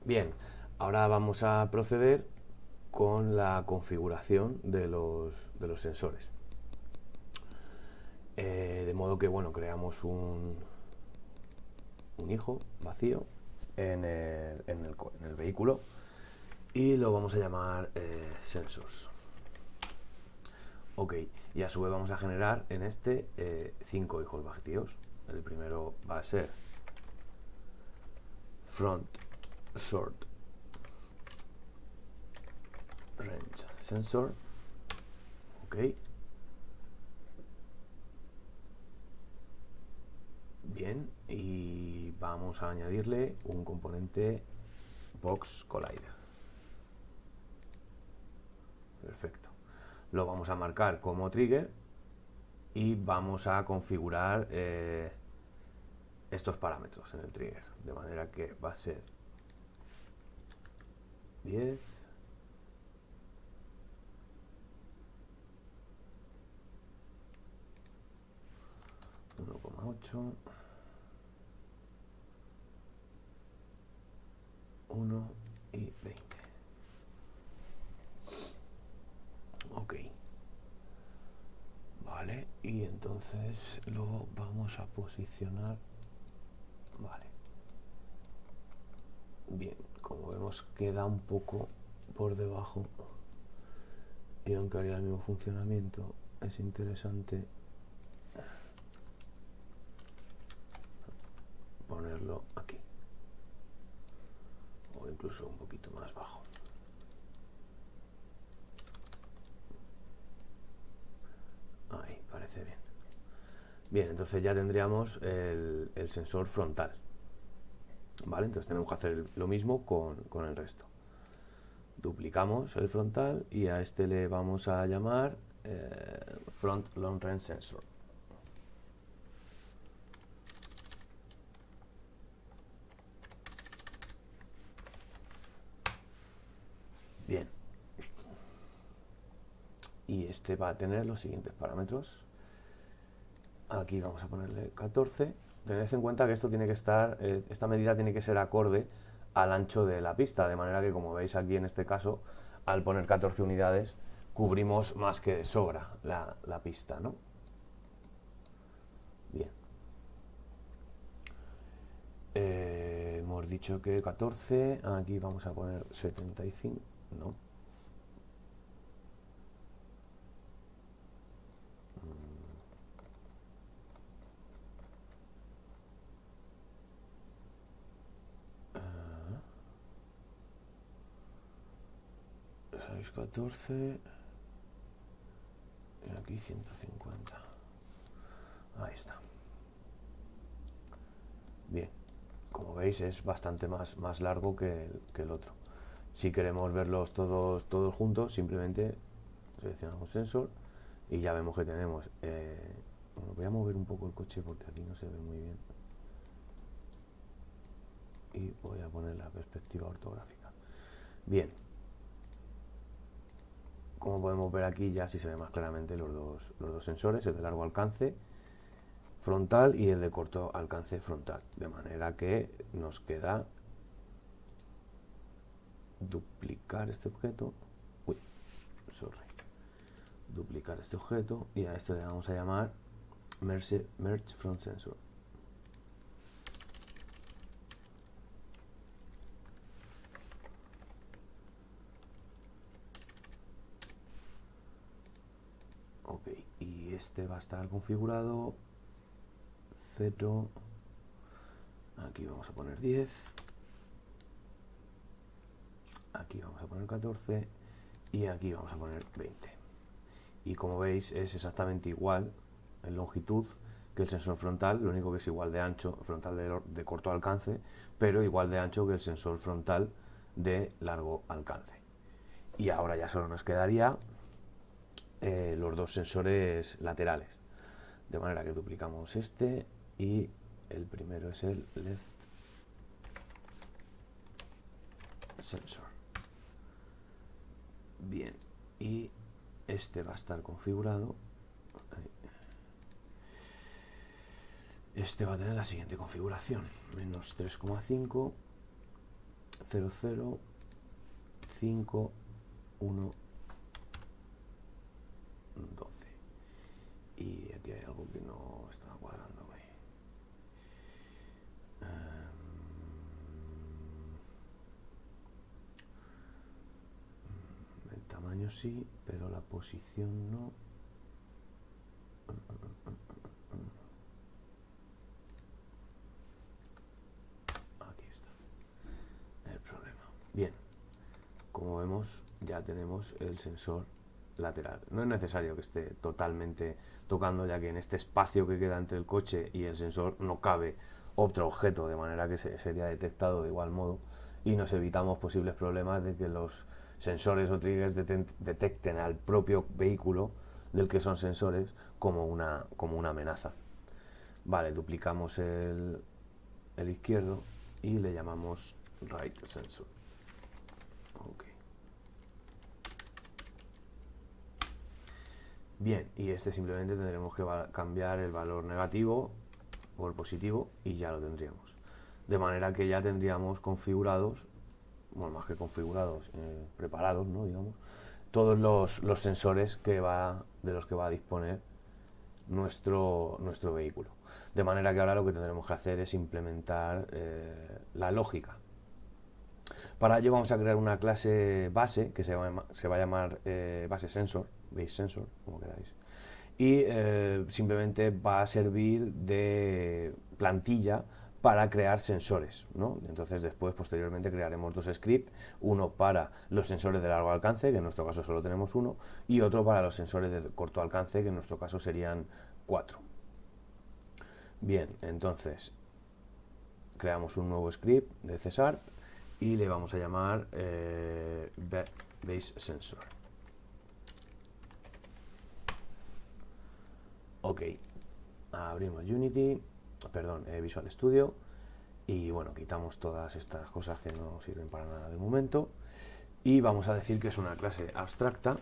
Bien, ahora vamos a proceder con la configuración de los sensores. De modo que, bueno, creamos un hijo vacío en el vehículo y lo vamos a llamar sensors. Ok, y a su vez vamos a generar en este 5 hijos vacíos. El primero va a ser front sort range sensor. Ok, bien, y vamos a añadirle un componente box collider. Perfecto. Lo vamos a marcar como trigger y vamos a configurar estos parámetros en el trigger, de manera que va a ser 10, 1,8, 1 y 20. Ok, vale, y entonces lo vamos a posicionar. Vale, bien, como vemos queda un poco por debajo, y aunque haría el mismo funcionamiento, es interesante ponerlo aquí, o incluso un poquito más bajo. Ahí, parece bien. Bien, entonces ya tendríamos el sensor frontal. Vale, entonces tenemos que hacer lo mismo con el resto. Duplicamos el frontal y a este le vamos a llamar front long range sensor. Bien, y este va a tener los siguientes parámetros. Aquí vamos a ponerle 14. Tened en cuenta que esto tiene que estar, esta medida tiene que ser acorde al ancho de la pista, de manera que, como veis aquí en este caso, al poner 14 unidades, cubrimos más que de sobra la pista, ¿no? Bien. Hemos dicho que 14, aquí vamos a poner 75, no. Uh, 614 y aquí 150. Ahí está. Bien, como veis es bastante más largo que el otro. Si queremos verlos todos juntos, simplemente seleccionamos sensor y ya vemos que tenemos. Bueno, voy a mover un poco el coche porque aquí no se ve muy bien. Y voy a poner la perspectiva ortográfica. Bien, como podemos ver aquí, ya sí se ve más claramente los dos sensores, el de largo alcance frontal y el de corto alcance frontal, de manera que nos queda duplicar este objeto. Uy, sorry. Duplicar este objeto y a este le vamos a llamar merge front sensor. Ok, y este va a estar configurado 0. Aquí vamos a poner 10. Aquí vamos a poner 14 y aquí vamos a poner 20. Y como veis es exactamente igual en longitud que el sensor frontal, lo único que es igual de ancho, frontal de corto alcance, pero igual de ancho que el sensor frontal de largo alcance. Y ahora ya solo nos quedaría los dos sensores laterales, de manera que duplicamos este y el primero es el left sensor. Bien, y este va a estar configurado. Este va a tener la siguiente configuración: menos 3,5, 00 5 1 12. Y aquí hay algo que no está cuadrando. El tamaño sí, pero la posición no. Aquí está el problema. Bien, como vemos, ya tenemos el sensor lateral. No es necesario que esté totalmente tocando, ya que en este espacio que queda entre el coche y el sensor no cabe otro objeto, de manera que sería detectado de igual modo y nos evitamos posibles problemas de que los sensores o triggers detecten al propio vehículo del que son sensores como una amenaza. Vale, duplicamos el izquierdo y le llamamos right sensor. Ok. Bien, y este simplemente tendremos que cambiar el valor negativo por positivo y ya lo tendríamos. De manera que ya tendríamos configurados, bueno, más que configurados, preparados, ¿no? Digamos, todos los sensores de los que va a disponer nuestro vehículo. De manera que ahora lo que tendremos que hacer es implementar la lógica. Para ello vamos a crear una clase base que se va a llamar base sensor, base sensor, como queráis, y simplemente va a servir de plantilla para crear sensores, ¿no? Entonces después, posteriormente, crearemos dos scripts, uno para los sensores de largo alcance, que en nuestro caso solo tenemos uno, y otro para los sensores de corto alcance, que en nuestro caso serían 4. Bien, entonces creamos un nuevo script de C# y le vamos a llamar base sensor. Ok, abrimos Unity, perdón, Visual Studio, y bueno, quitamos todas estas cosas que no sirven para nada de momento y vamos a decir que es una clase abstracta,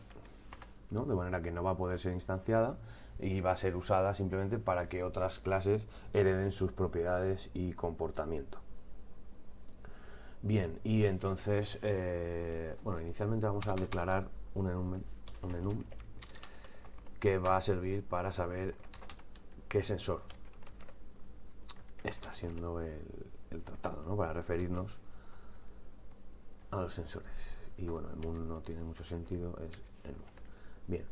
¿no? De manera que no va a poder ser instanciada y va a ser usada simplemente para que otras clases hereden sus propiedades y comportamiento. Bien, y entonces, bueno, inicialmente vamos a declarar un enum que va a servir para saber qué sensor está siendo el tratado, ¿no? Para referirnos a los sensores. Y bueno, el enum no tiene mucho sentido, es enum. Bien,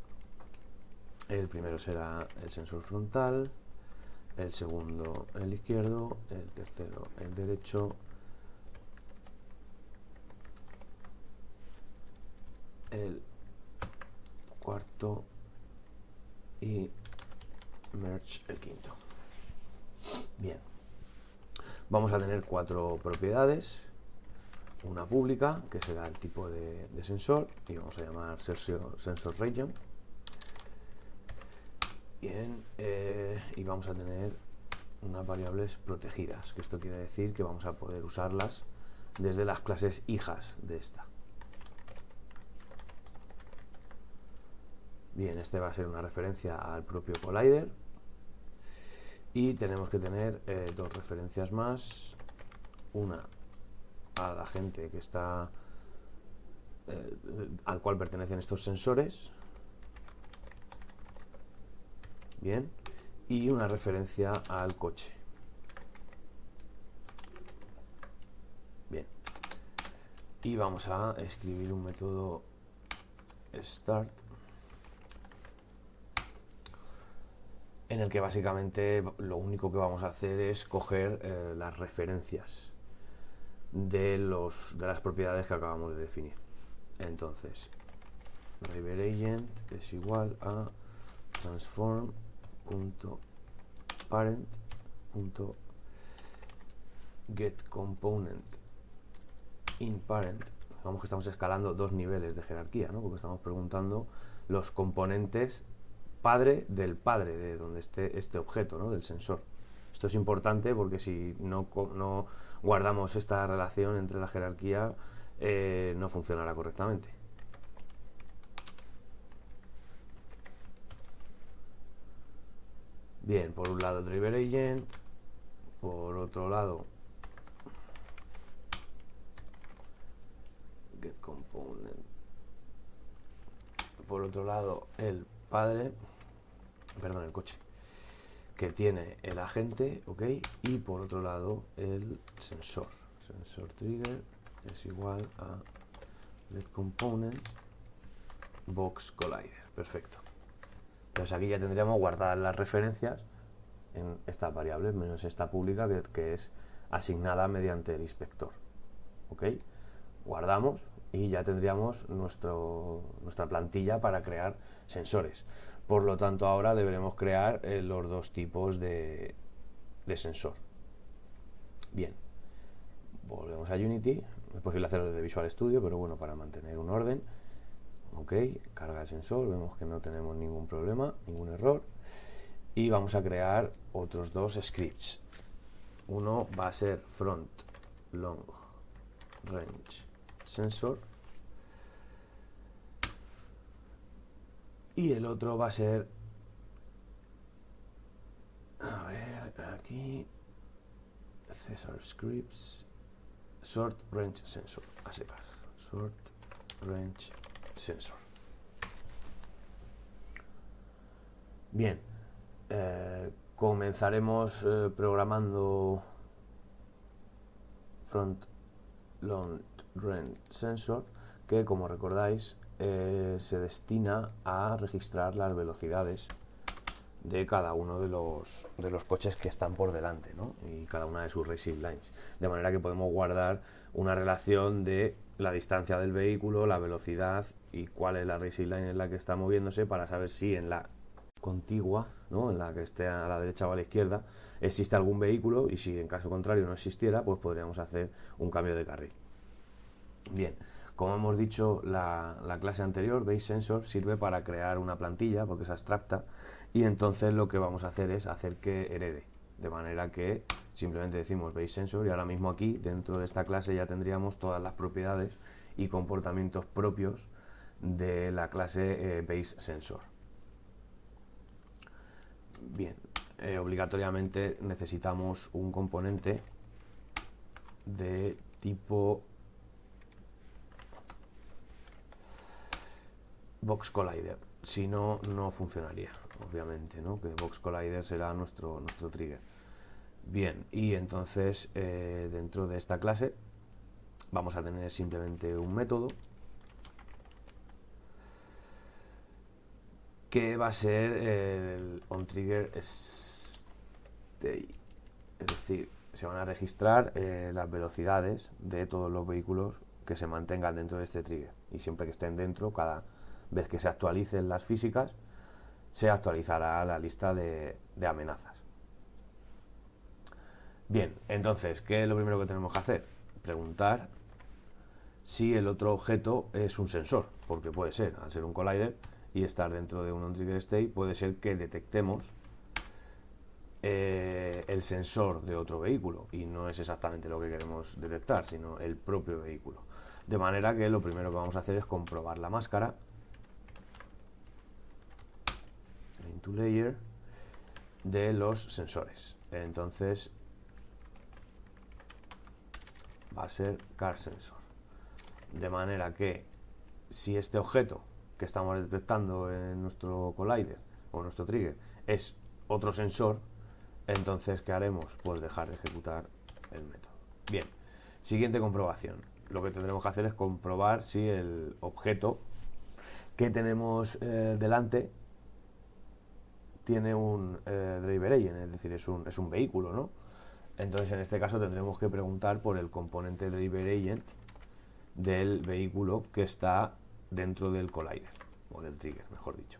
el primero será el sensor frontal, el segundo el izquierdo, el tercero el derecho, el cuarto y merge el quinto. Bien, vamos a tener 4 propiedades, una pública que será el tipo de sensor y vamos a llamar sensor region. Bien, y vamos a tener unas variables protegidas, que esto quiere decir que vamos a poder usarlas desde las clases hijas de esta. Bien, este va a ser una referencia al propio collider y tenemos que tener dos referencias más, una a la gente que está al cual pertenecen estos sensores, bien, y una referencia al coche. Bien, y vamos a escribir un método start en el que básicamente lo único que vamos a hacer es coger las referencias de las propiedades que acabamos de definir. Entonces, driver agent es igual a transform.parent.getComponent in parent. Vamos que estamos escalando 2 niveles de jerarquía, ¿no? Porque estamos preguntando los componentes padre del padre de donde esté este objeto, ¿no? Del sensor. Esto es importante porque si no guardamos esta relación entre la jerarquía, no funcionará correctamente. Bien, por un lado driver agent, por otro lado component. Por otro lado, el padre, perdón, el coche, que tiene el agente, ok, y por otro lado el sensor. Sensor trigger es igual a getComponent box collider. Perfecto. Entonces aquí ya tendríamos guardadas las referencias en estas variables, menos esta pública que es asignada mediante el inspector. Ok, guardamos y ya tendríamos nuestra plantilla para crear sensores. Por lo tanto, ahora deberemos crear los dos tipos de sensor. Bien, volvemos a Unity. Es posible hacerlo desde Visual Studio, pero bueno, para mantener un orden. Ok, carga el sensor, vemos que no tenemos ningún problema, ningún error. Y vamos a crear otros dos scripts. Uno va a ser front long range sensor y el otro va a ser, a ver, aquí Cesar scripts short range sensor, a secas, short range sensor. Bien, comenzaremos programando front long range sensor, que como recordáis se destina a registrar las velocidades de cada uno de los coches que están por delante, ¿no? Y cada una de sus racing lines, de manera que podemos guardar una relación de la distancia del vehículo, la velocidad y cuál es la racing line en la que está moviéndose, para saber si en la contigua, ¿no?, en la que esté a la derecha o a la izquierda, existe algún vehículo, y si en caso contrario no existiera, pues podríamos hacer un cambio de carril. Bien, como hemos dicho, la clase anterior, BaseSensor, sirve para crear una plantilla porque es abstracta, y entonces lo que vamos a hacer es hacer que herede, de manera que simplemente decimos BaseSensor y ahora mismo aquí dentro de esta clase ya tendríamos todas las propiedades y comportamientos propios de la clase BaseSensor. Bien, obligatoriamente necesitamos un componente de tipo box collider, si no, no funcionaría, obviamente, ¿no? Que box collider será nuestro trigger. Bien, y entonces dentro de esta clase vamos a tener simplemente un método que va a ser el onTriggerState, es decir, se van a registrar las velocidades de todos los vehículos que se mantengan dentro de este trigger, y siempre que estén dentro, cada vez que se actualicen las físicas, se actualizará la lista de amenazas. Bien, entonces, ¿qué es lo primero que tenemos que hacer? Preguntar si el otro objeto es un sensor, porque puede ser, al ser un collider y estar dentro de un onTriggerState, puede ser que detectemos el sensor de otro vehículo, y no es exactamente lo que queremos detectar, sino el propio vehículo. De manera que lo primero que vamos a hacer es comprobar la máscara into layer de los sensores. Entonces va a ser car sensor, de manera que si este objeto que estamos detectando en nuestro collider o nuestro trigger es otro sensor, entonces ¿qué haremos? Pues dejar de ejecutar el método. Bien, siguiente comprobación. Lo que tendremos que hacer es comprobar si el objeto que tenemos delante tiene un driver agent, es decir, es un vehículo, ¿no? Entonces en este caso tendremos que preguntar por el componente driver agent del vehículo que está dentro del collider, o del trigger, mejor dicho.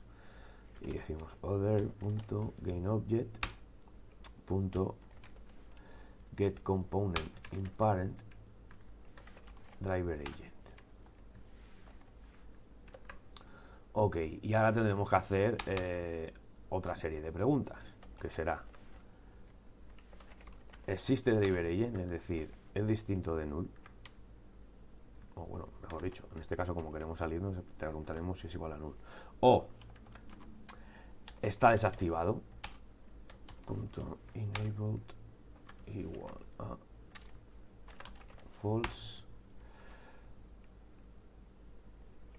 Y decimos other.gainObject.getComponentInParent driver agent. Ok, y ahora tendremos que hacer otra serie de preguntas, que será: ¿existe driver agent? Es decir, ¿es distinto de null? O bueno, mejor dicho, en este caso, como queremos salirnos, te preguntaremos si es igual a null. O está desactivado. .enabled igual a false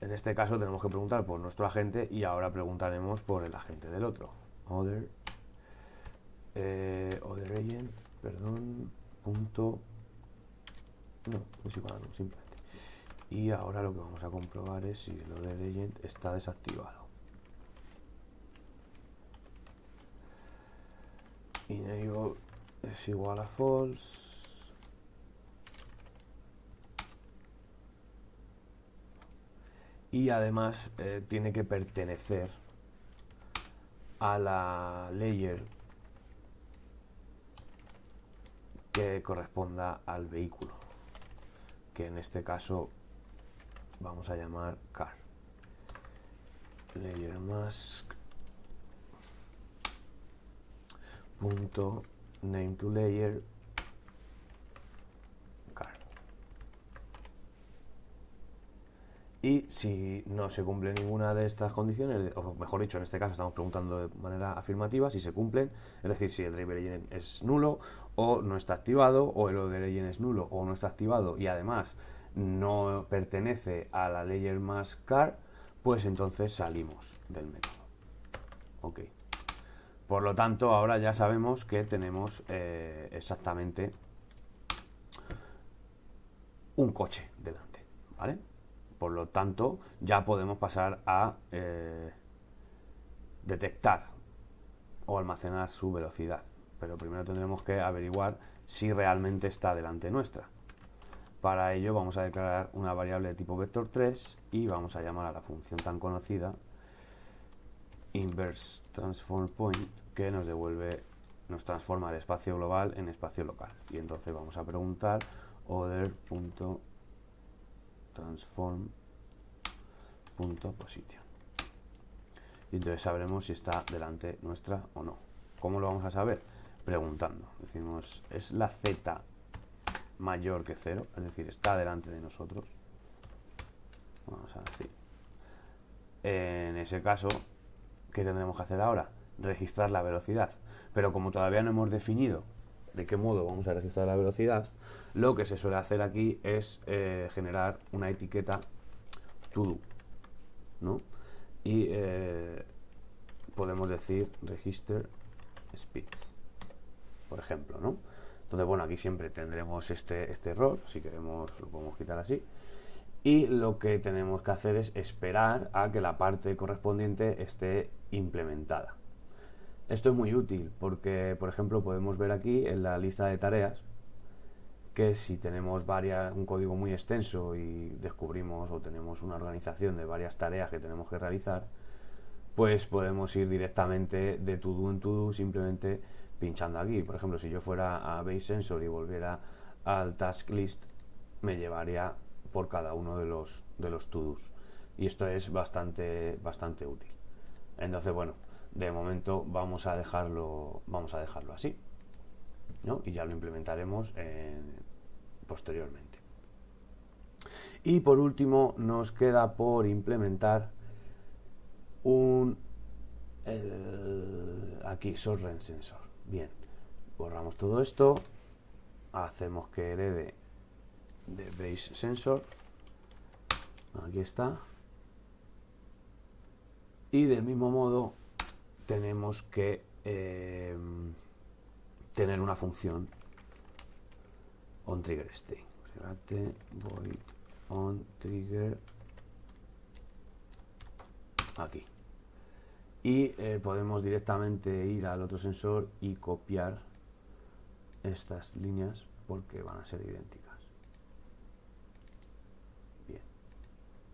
En este caso tenemos que preguntar por nuestro agente y ahora preguntaremos por el agente del otro. Other agent, perdón, punto, no, es igual, no, simplemente. Y ahora lo que vamos a comprobar es si el other agent está desactivado. Enable es igual a false. Y además tiene que pertenecer a la layer que corresponda al vehículo, que en este caso vamos a llamar car. Layer mask punto name to layer car. Y si no se cumple ninguna de estas condiciones, o mejor dicho, en este caso estamos preguntando de manera afirmativa si se cumplen, es decir, si el driver agent es nulo o no está activado, o el other agent es nulo o no está activado y además no pertenece a la layer mask car, pues entonces salimos del método. Ok. Por lo tanto, ahora ya sabemos que tenemos exactamente un coche delante, ¿vale? Por lo tanto, ya podemos pasar a detectar o almacenar su velocidad. Pero primero tendremos que averiguar si realmente está delante nuestra. Para ello vamos a declarar una variable de tipo vector3 y vamos a llamar a la función tan conocida inverse transform point, que nos transforma el espacio global en espacio local. Y entonces vamos a preguntar other.transform.position. Y entonces sabremos si está delante nuestra o no. ¿Cómo lo vamos a saber? Preguntando. Decimos, ¿es la z mayor que 0? Es decir, está delante de nosotros. Vamos a decir. En ese caso, ¿qué tendremos que hacer ahora? Registrar la velocidad. Pero como todavía no hemos definido de qué modo vamos a registrar la velocidad, lo que se suele hacer aquí es generar una etiqueta todo, ¿no? Y podemos decir register speeds, por ejemplo, ¿no? Entonces, bueno, aquí siempre tendremos este error. Si queremos lo podemos quitar así. Y lo que tenemos que hacer es esperar a que la parte correspondiente esté implementada. Esto es muy útil porque, por ejemplo, podemos ver aquí en la lista de tareas que si tenemos un código muy extenso y descubrimos o tenemos una organización de varias tareas que tenemos que realizar, pues podemos ir directamente de to do en to do simplemente pinchando aquí. Por ejemplo, si yo fuera a Base Sensor y volviera al task list, me llevaría por cada uno de los to-dos. Y esto es bastante útil. Entonces, bueno, de momento vamos a dejarlo así, ¿no? Y ya lo implementaremos posteriormente. Y por último nos queda por implementar aquí source range sensor. Bien, borramos todo esto, hacemos que herede de base sensor, aquí está, y del mismo modo tenemos que tener una función onTriggerState. Fíjate, void onTrigger aquí. Y podemos directamente ir al otro sensor y copiar estas líneas porque van a ser idénticas. Bien,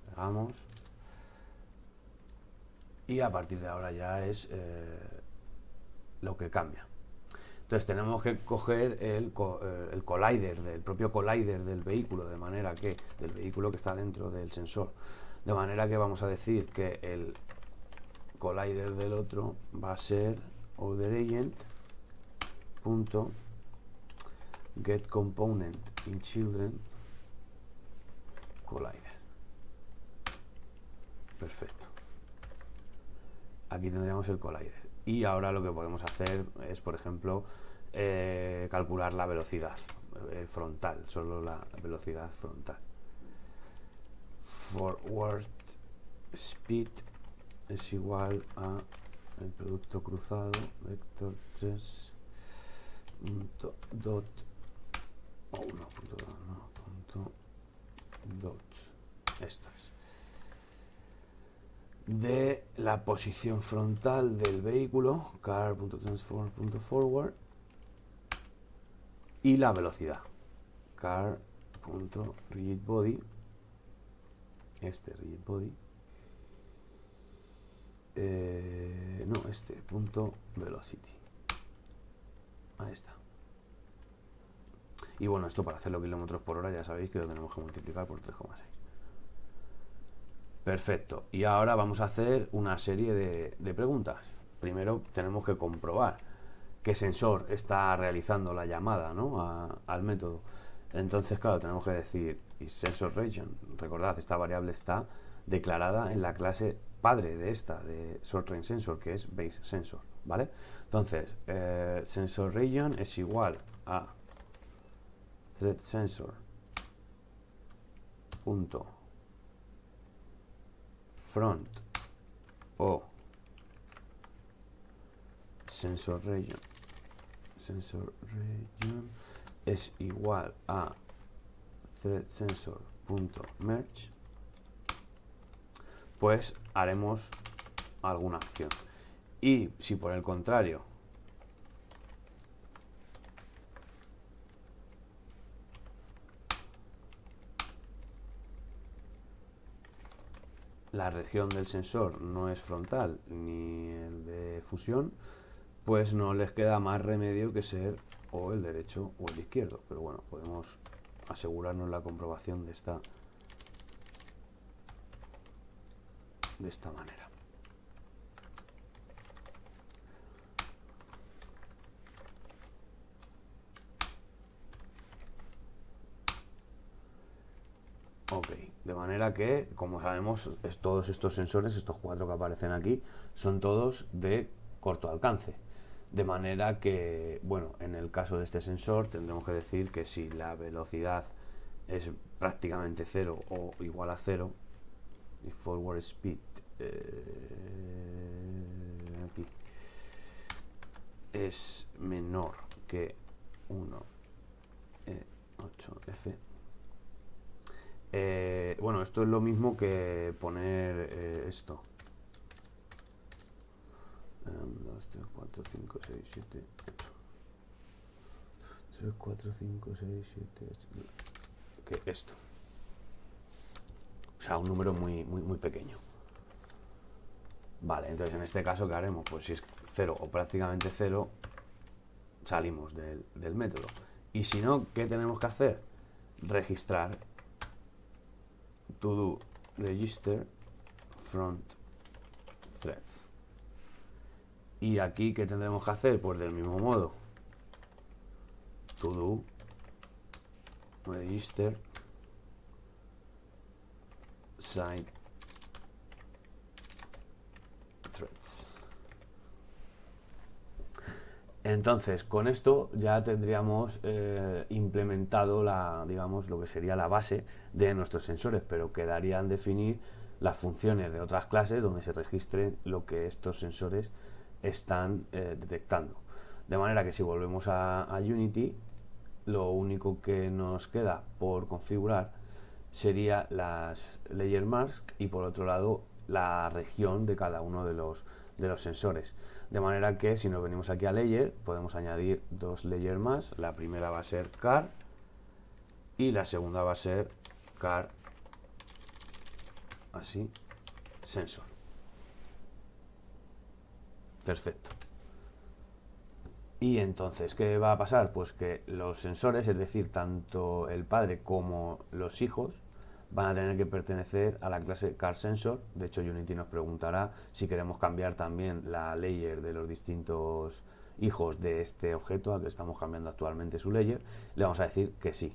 pegamos. Y a partir de ahora ya es lo que cambia. Entonces tenemos que coger el collider, el propio collider del vehículo, del vehículo que está dentro del sensor. De manera que vamos a decir que el collider del otro va a ser otheragent.getComponentInChildren collider. Perfecto. Aquí tendríamos el collider. Y ahora lo que podemos hacer es, por ejemplo, calcular la velocidad frontal, solo la velocidad frontal. Forward speed es igual a el producto cruzado vector 3 dot dot estas de la posición frontal del vehículo car.transform.forward y la velocidad car.rigidBody rigidBody punto velocity. Ahí está. Y bueno, esto para hacerlo kilómetros por hora ya sabéis que lo tenemos que multiplicar por 3,6. Perfecto. Y ahora vamos a hacer una serie de preguntas. Primero tenemos que comprobar qué sensor está realizando la llamada, ¿no?, al método. Entonces, claro, tenemos que decir sensor region. Recordad, esta variable está declarada en la clase padre de esta, de sortRangeSensor, que es base sensor, ¿vale? Entonces, sensor region es igual a thread sensor punto front o sensor region es igual a thread sensor punto merge, pues haremos alguna acción. Y si por el contrario la región del sensor no es frontal ni el de fusión, pues no les queda más remedio que ser o el derecho o el izquierdo. Pero bueno, podemos asegurarnos la comprobación de esta manera. Ok, de manera que, como sabemos, todos estos sensores, estos 4 que aparecen aquí, son todos de corto alcance. De manera que, bueno, en el caso de este sensor tendremos que decir que si la velocidad es prácticamente 0 o igual a 0, y forward speed aquí es menor que 1E8F. Bueno, esto es lo mismo que poner esto. 2, 3, 4, 5, 6, 7, 8. 3, 4, 5, 6, 7, 8. Que esto. O sea, un número muy pequeño. Vale, entonces en este caso, ¿qué haremos? Pues si es 0 o prácticamente 0, salimos del método. Y si no, ¿qué tenemos que hacer? Registrar to do register front threads. Y aquí, ¿qué tendremos que hacer? Pues del mismo modo, to do register side threads. Entonces, con esto ya tendríamos implementado digamos, lo que sería la base de nuestros sensores, pero quedarían definir las funciones de otras clases donde se registren lo que estos sensores están detectando. De manera que si volvemos a Unity, lo único que nos queda por configurar sería las layer mask y por otro lado la región de cada uno de los sensores. De manera que si nos venimos aquí a layer, podemos añadir 2 layers más. La primera va a ser car y la segunda va a ser car así sensor. Perfecto. Y entonces, ¿qué va a pasar? Pues que los sensores, es decir, tanto el padre como los hijos, van a tener que pertenecer a la clase carSensor. De hecho, Unity nos preguntará si queremos cambiar también la layer de los distintos hijos de este objeto al que estamos cambiando actualmente su layer. Le vamos a decir que sí.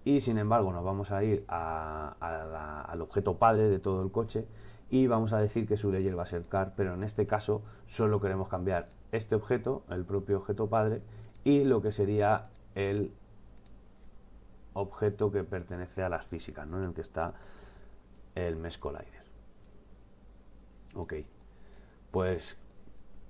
Y sin embargo, nos vamos a ir al objeto padre de todo el coche y vamos a decir que su layer va a ser car, pero en este caso solo queremos cambiar este objeto, el propio objeto padre, y lo que sería el objeto que pertenece a las físicas, ¿no?, en el que está el Mesh Collider. Ok, pues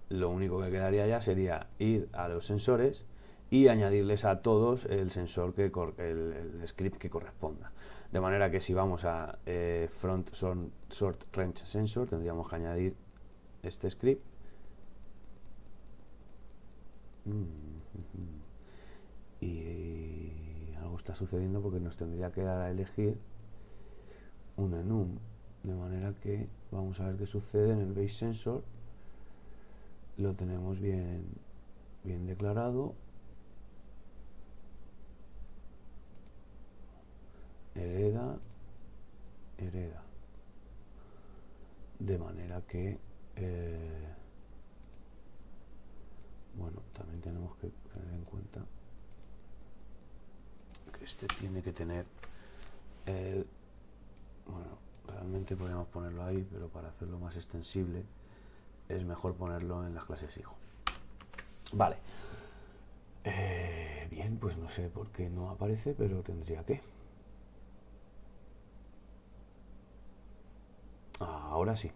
lo único que quedaría ya sería ir a los sensores y añadirles a todos el sensor el script que corresponda. De manera que si vamos a front sort range sensor, tendríamos que añadir este script. Y algo está sucediendo porque nos tendría que dar a elegir un enum, de manera que vamos a ver qué sucede en el base sensor. Lo tenemos bien declarado. Hereda. De manera que bueno, también tenemos que tener en cuenta que este tiene que tener bueno, realmente podríamos ponerlo ahí, pero para hacerlo más extensible es mejor ponerlo en las clases hijo. Vale. Bien, pues no sé por qué no aparece, pero tendría que. Ahora sí.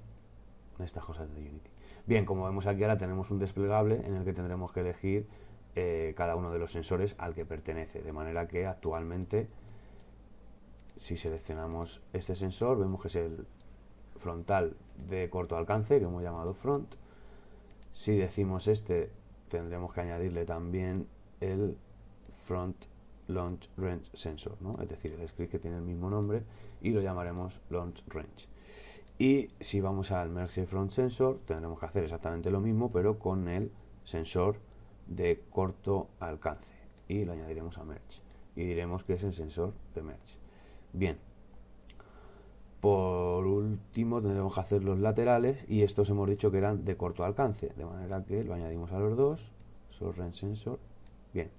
Estas cosas de Unity. Bien, como vemos aquí ahora tenemos un desplegable en el que tendremos que elegir cada uno de los sensores al que pertenece. De manera que actualmente, si seleccionamos este sensor, vemos que es el frontal de corto alcance, que hemos llamado front. Si decimos este, tendremos que añadirle también el front launch range sensor, ¿no? Es decir, el script que tiene el mismo nombre, y lo llamaremos launch range. Y si vamos al merge front sensor, tendremos que hacer exactamente lo mismo, pero con el sensor de corto alcance, y lo añadiremos a merge y diremos que es el sensor de merge. Bien, por último tendremos que hacer los laterales, y estos hemos dicho que eran de corto alcance, de manera que lo añadimos a los dos, source range sensor. Bien,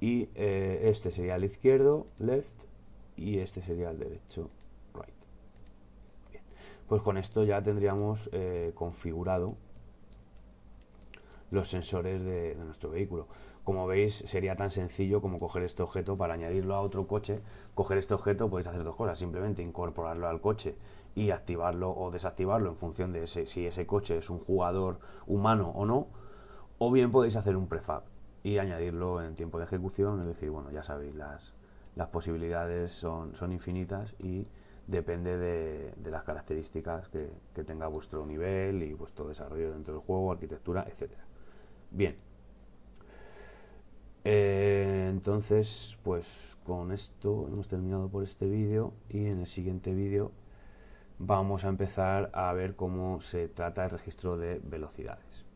y este sería el izquierdo, left, y este sería el derecho, right. Bien, pues con esto ya tendríamos configurado los sensores de nuestro vehículo. Como veis, sería tan sencillo como coger este objeto para añadirlo a otro coche. Coger este objeto podéis hacer dos cosas: simplemente incorporarlo al coche y activarlo o desactivarlo en función de si ese coche es un jugador humano o no, o bien podéis hacer un prefab y añadirlo en tiempo de ejecución. Es decir, bueno, ya sabéis, las posibilidades son infinitas, y depende de las características que tenga vuestro nivel y vuestro desarrollo dentro del juego, arquitectura, etcétera. Bien, entonces pues con esto hemos terminado por este vídeo, y en el siguiente vídeo vamos a empezar a ver cómo se trata el registro de velocidades.